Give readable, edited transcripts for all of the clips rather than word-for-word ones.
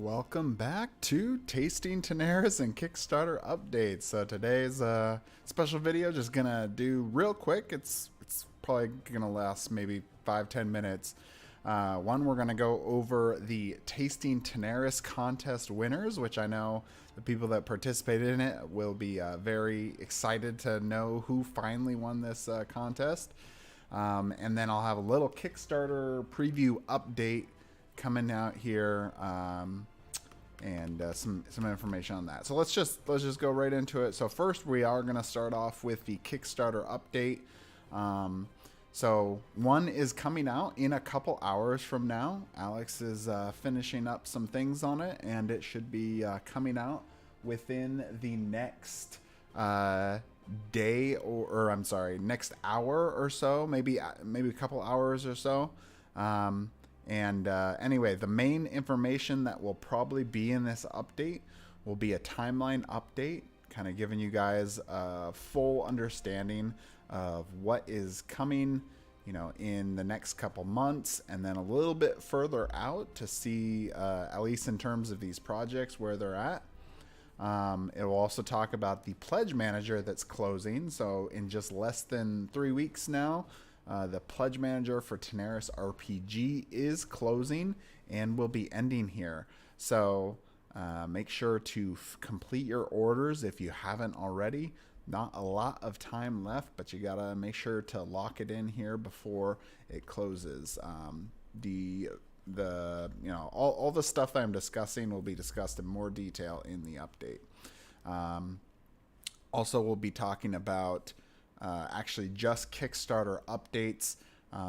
Welcome back to Tasting Tanares and Kickstarter updates. So today's special video, just gonna do real quick. It's probably gonna last maybe 5-10 minutes. One, we're gonna go over the Tasting Tanares contest winners, which I know the people that participated in it will be very excited to know who finally won this contest. And then I'll have a little Kickstarter preview update coming out here, and some information on that. So let's just go right into it. So first, we are going to start off with the Kickstarter update. So one is coming out in a couple hours from now. Alex is finishing up some things on it, and it should be coming out within the next day, or I'm sorry, next hour or so, maybe a couple hours or so. Anyway, the main information that will probably be in this update will be a timeline update, kind of giving you guys a full understanding of what is coming, in the next couple months, and then a little bit further out to see, at least in terms of these projects, where they're at. It will also talk about the pledge manager that's closing. So in just less than 3 weeks now, the pledge manager for Tanares RPG is closing and will be ending here. So make sure to complete your orders if you haven't already. Not a lot of time left, but you gotta make sure to lock it in here before it closes. All the stuff that I'm discussing will be discussed in more detail in the update. Also, we'll be talking about actually just Kickstarter updates.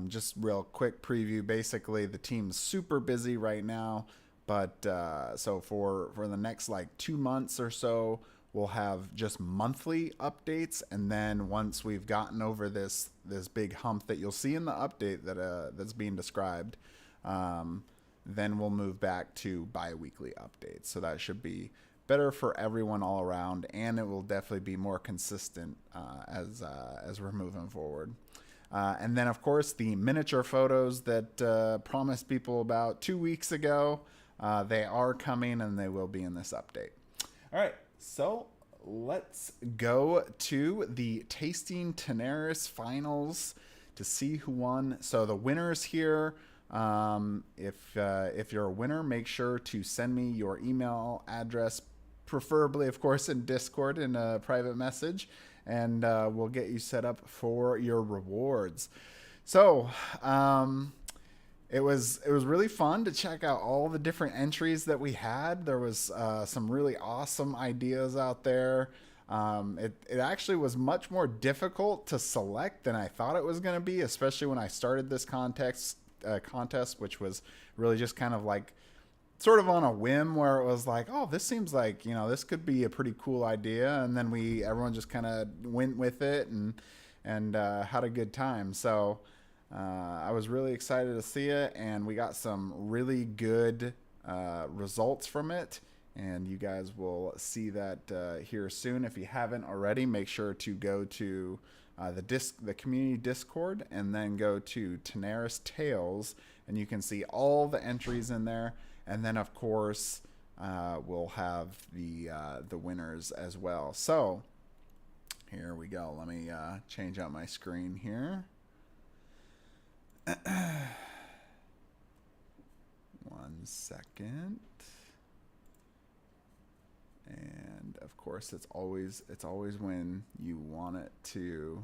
Just real quick preview. Basically, the team's super busy right now, but so for the next 2 months or so, we'll have just monthly updates, and then once we've gotten over this big hump that you'll see in the update that's being described, then we'll move back to bi-weekly updates. So that should be better for everyone all around, and it will definitely be more consistent as we're moving forward. And then, of course, the miniature photos that promised people about 2 weeks ago, they are coming, and they will be in this update. All right, so let's go to the Tasting Tanares finals to see who won. So the winners here. If you're a winner, make sure to send me your email address, preferably, of course, in Discord in a private message, and we'll get you set up for your rewards. So it was really fun to check out all the different entries that we had. There was some really awesome ideas out there. It actually was much more difficult to select than I thought it was going to be, especially when I started this contest, which was really just kind of sort of on a whim, where it was oh, this seems like, this could be a pretty cool idea. And then everyone just kind of went with it and had a good time. So I was really excited to see it, and we got some really good results from it. And you guys will see that here soon. If you haven't already, make sure to go to the community Discord, and then go to Tanares Tales, and you can see all the entries in there. And then, of course, we'll have the winners as well. So here we go. Let me change out my screen here. 1 second. And of course, it's always when you want it to.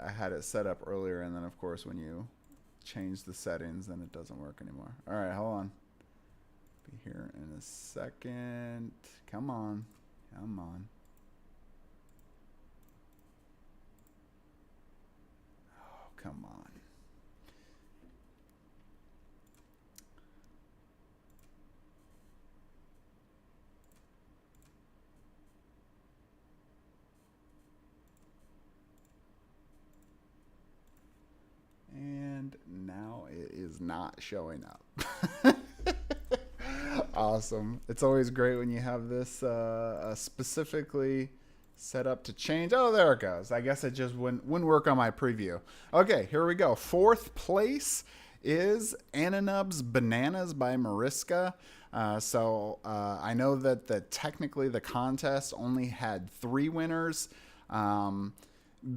I had it set up earlier, and then of course when you change the settings, then it doesn't work anymore. All right, hold on. Be here in a second. Come on. Oh, come on. And now it is not showing up. Awesome. It's always great when you have this specifically set up to change. Oh, there it goes. I guess it just wouldn't work on my preview. Okay, here we go. Fourth place is Ananub's Bananas by Mariska. I know that technically the contest only had 3 winners.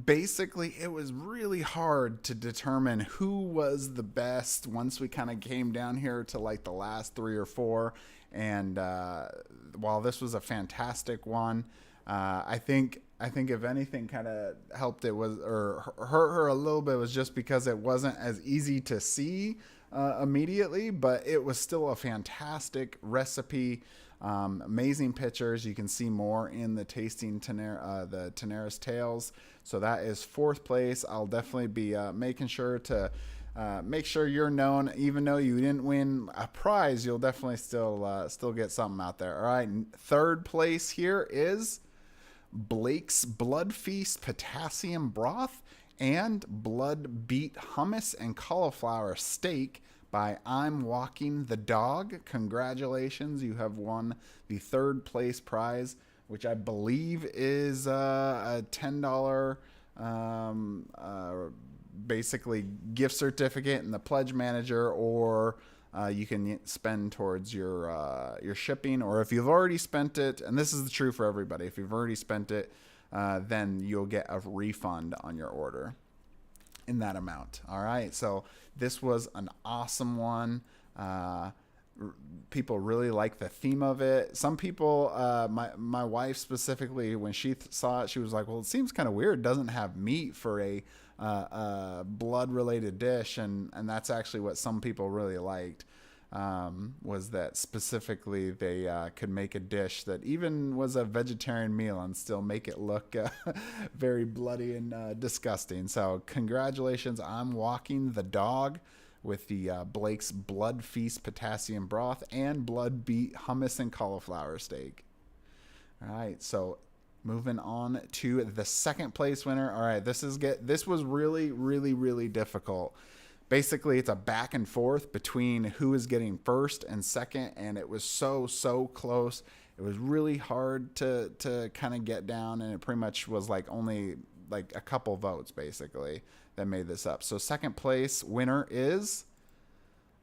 Basically, it was really hard to determine who was the best once we kind of came down here to like the last 3 or 4. And while this was a fantastic one, I think if anything kind of helped it was, or hurt her a little bit, was just because it wasn't as easy to see immediately, but it was still a fantastic recipe. Amazing pictures. You can see more in the Tasting the Tanares Tales. So that is 4th place. I'll definitely be making sure to make sure you're known. Even though you didn't win a prize, you'll definitely still get something out there. All right, 3rd place here is Blake's Blood Feast Potassium Broth and Blood Beet Hummus and Cauliflower Steak by I'm Walking the Dog. Congratulations, you have won the 3rd place prize, which I believe is a $10 basically gift certificate in the Pledge Manager, or you can spend towards your shipping, or if you've already spent it, and this is true for everybody, if you've already spent it, then you'll get a refund on your order in that amount. All right, so this was an awesome one. People really like the theme of it. Some people, my wife specifically, when she saw it, she was like, well, it seems kind of weird. It doesn't have meat for a blood related dish. And that's actually what some people really liked, was that specifically they could make a dish that even was a vegetarian meal and still make it look very bloody and disgusting. So congratulations, I'm Walking the Dog, with the Blake's Blood Feast Potassium Broth and Blood Beet Hummus and Cauliflower Steak. All right, so moving on to the 2nd place winner. All right, this was really, really, really difficult. Basically, it's a back and forth between who is getting 1st and 2nd, and it was so close. It was really hard to kind of get down, and it pretty much was like only like a couple votes basically that made this up. So 2nd place winner is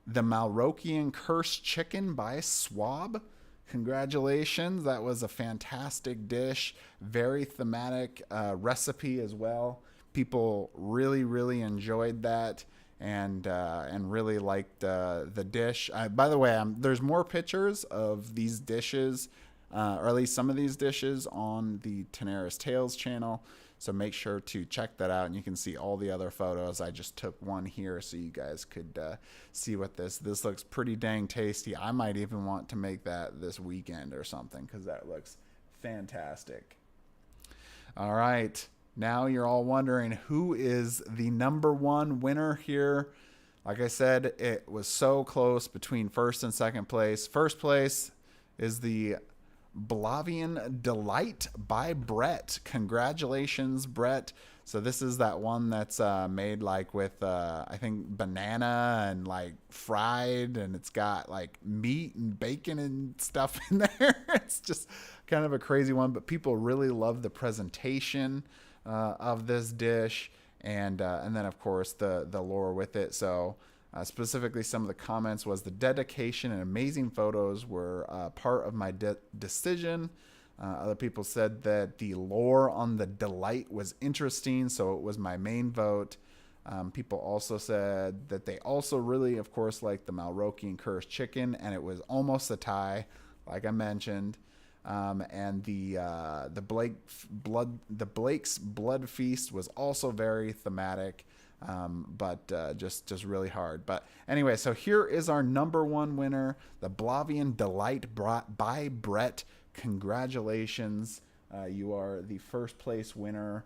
the Malrokian Cursed Chicken by Swab. Congratulations. That was a fantastic dish. Very thematic recipe as well. People really, really enjoyed that and really liked the dish. By the way, there's more pictures of these dishes, or at least some of these dishes, on the Tanares Tales channel. So make sure to check that out, and you can see all the other photos. I just took one here so you guys could see what this looks pretty dang tasty. I might even want to make that this weekend or something, because that looks fantastic. All right, now you're all wondering who is the #1 winner here. Like I said, it was so close between 1st and 2nd place. 1st place is the Blavian Delight by Brett. Congratulations, Brett. So this is that one that's made like with I think banana and like fried, and it's got like meat and bacon and stuff in there. It's just kind of a crazy one, but people really love the presentation of this dish, and then of course the lore with it. So specifically, some of the comments was the dedication and amazing photos were part of my decision. Other people said that the lore on the delight was interesting, so it was my main vote. People also said that they also really, of course, liked the Malrokian Cursed Chicken, and it was almost a tie, like I mentioned. And the Blake's Blood Feast was also very thematic. But just really hard. But anyway, so here is our #1 winner, the Blavian Delight by Brett. Congratulations. You are the 1st place winner.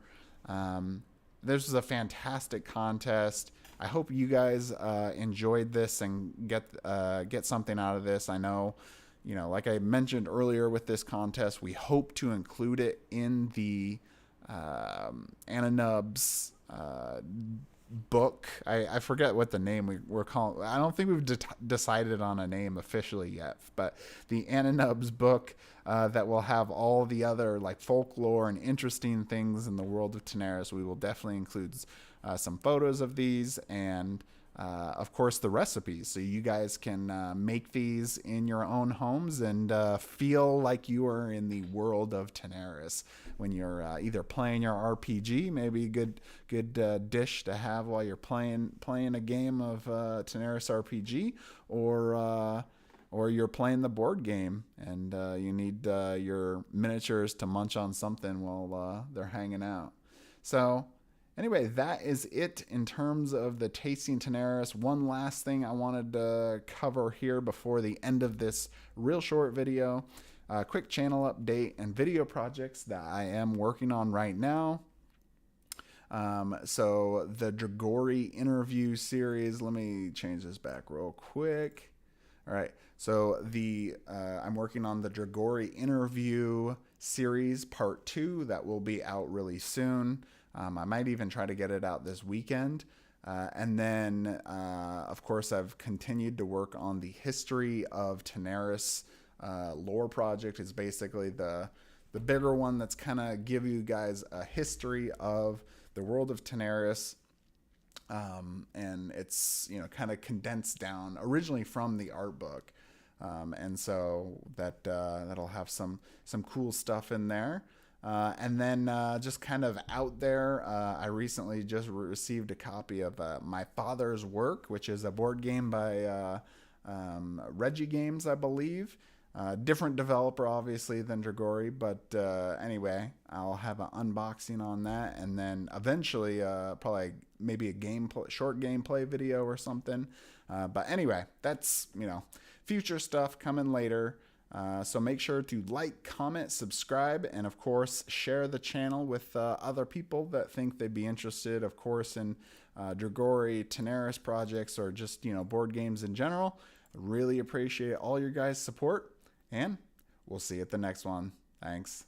This was a fantastic contest. I hope you guys enjoyed this and get something out of this. I know, like I mentioned earlier with this contest, we hope to include it in the Ananub's book. I forget what the name we're calling. I don't think we've decided on a name officially yet, but the Ananub's book that will have all the other like folklore and interesting things in the world of Tanares. We will definitely include some photos of these and of course, the recipes. So you guys can make these in your own homes and feel like you are in the world of Tanares when you're either playing your RPG. Maybe a good dish to have while you're playing a game of Tanares RPG, or you're playing the board game and you need your miniatures to munch on something while they're hanging out. So anyway, that is it in terms of the Tasting Tanares. One last thing I wanted to cover here before the end of this real short video. Quick channel update and video projects that I am working on right now. So the Dragori interview series, let me change this back real quick. All right, so I'm working on the Dragori interview series part 2 that will be out really soon. I might even try to get it out this weekend. And then, of course, I've continued to work on the history of Tanares lore project. Is basically the bigger one that's kind of give you guys a history of the world of Tanares. And it's, kind of condensed down originally from the art book. And so that'll have some cool stuff in there. And then just kind of out there, I recently just received a copy of My Father's Work, which is a board game by Reggie Games, I believe. Different developer, obviously, than Dragori, but anyway, I'll have an unboxing on that, and then eventually, probably maybe a short gameplay video or something. But anyway, that's future stuff coming later. So make sure to like, comment, subscribe, and of course share the channel with other people that think they'd be interested, of course, in Dragori, Tanares projects, or just board games in general. Really appreciate all your guys' support, and we'll see you at the next one. Thanks.